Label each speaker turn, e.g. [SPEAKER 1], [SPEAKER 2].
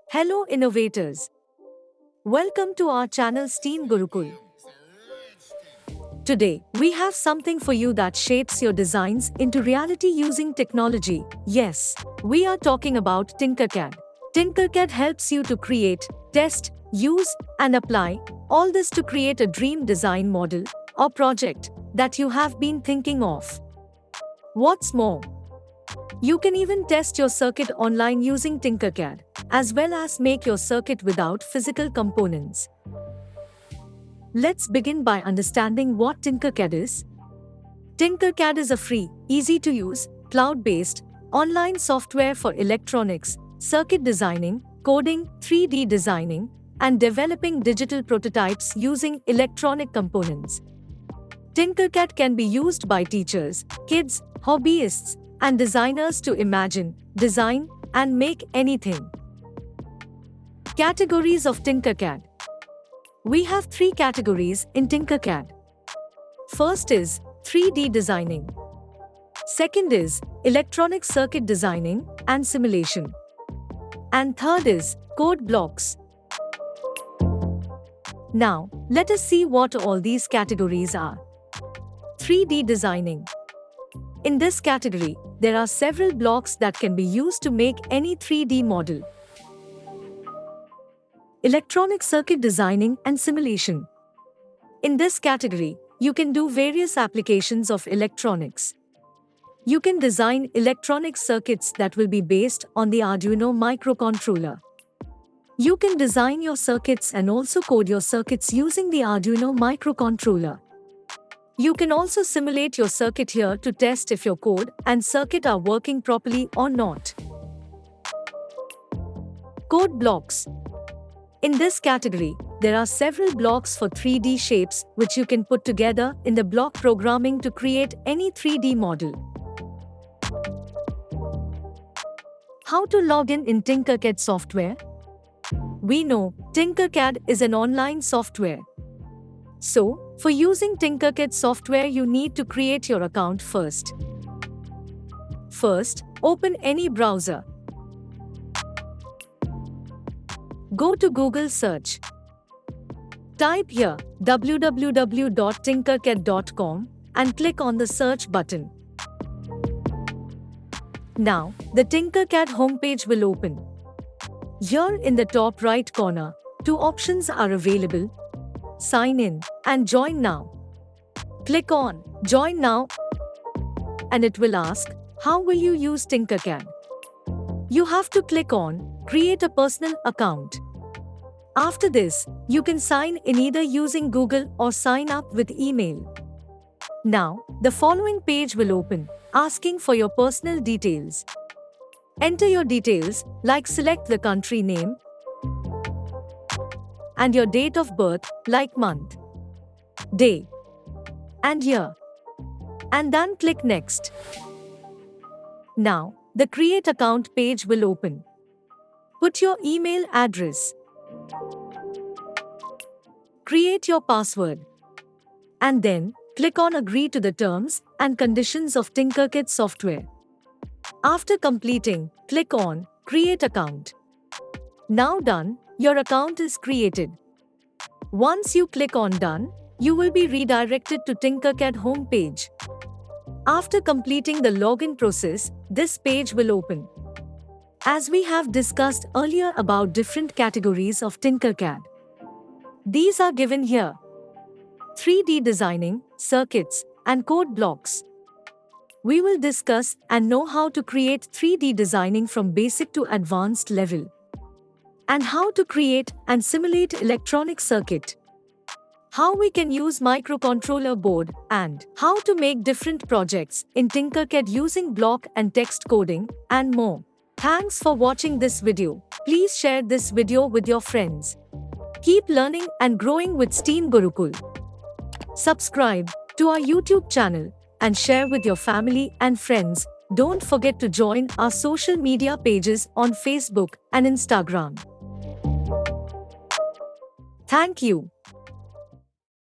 [SPEAKER 1] Hello innovators. Welcome to our channel Steam Gurukul. Today, we have something for you that shapes your designs into reality using technology. Yes, we are talking about Tinkercad. Tinkercad helps you to create, test, use, and apply all this to create a dream design model or project that you have been thinking of. What's more, you can even test your circuit online using Tinkercad, as well as make your circuit without physical components. Let's begin by understanding what Tinkercad is. Tinkercad is a free, easy-to-use, cloud-based, online software for electronics, circuit designing, coding, 3D designing, and developing digital prototypes using electronic components. Tinkercad can be used by teachers, kids, hobbyists, and designers to imagine, design, and make anything. Categories of Tinkercad. We have 3 categories in Tinkercad. First is 3D designing. Second is electronic circuit designing and simulation. And third is code blocks. Now, let us see what all these categories are. 3D designing. In this category, there are several blocks that can be used to make any 3D model. Electronic circuit designing and simulation. In this category, you can do various applications of electronics. You can design electronic circuits that will be based on the Arduino microcontroller. You can design your circuits and also code your circuits using the Arduino microcontroller. You can also simulate your circuit here to test if your code and circuit are working properly or not. Code blocks. In this category, there are several blocks for 3D shapes which you can put together in the block programming to create any 3D model. How to log in Tinkercad software? We know Tinkercad is an online software. So, for using Tinkercad software, you need to create your account first. First, open any browser. Go to Google search. Type here www.tinkercad.com and click on the search button. Now, the Tinkercad homepage will open. Here in the top right corner, 2 options are available: Sign in and Join Now. Click on Join Now and it will ask, how will you use Tinkercad? You have to click on Create a personal account. After this, you can sign in either using Google or sign up with email. Now, the following page will open, asking for your personal details. Enter your details, like select the country name and your date of birth, like month, day, and year. And then click Next. Now, the Create Account page will open. Put your email address. Create your password. And then, click on Agree to the terms and conditions of Tinkercad software. After completing, click on Create Account. Now done, your account is created. Once you click on Done, you will be redirected to Tinkercad homepage. After completing the login process, this page will open. As we have discussed earlier about different categories of Tinkercad, these are given here: 3D designing, circuits, and code blocks. We will discuss and know how to create 3D designing from basic to advanced level, and how to create and simulate electronic circuit, how we can use microcontroller board, and how to make different projects in Tinkercad using block and text coding, and more. Thanks for watching this video. Please share this video with your friends. Keep learning and growing with Steam Gurukul. Subscribe to our YouTube channel and share with your family and friends Don't forget to join our social media pages on Facebook and Instagram. Thank you.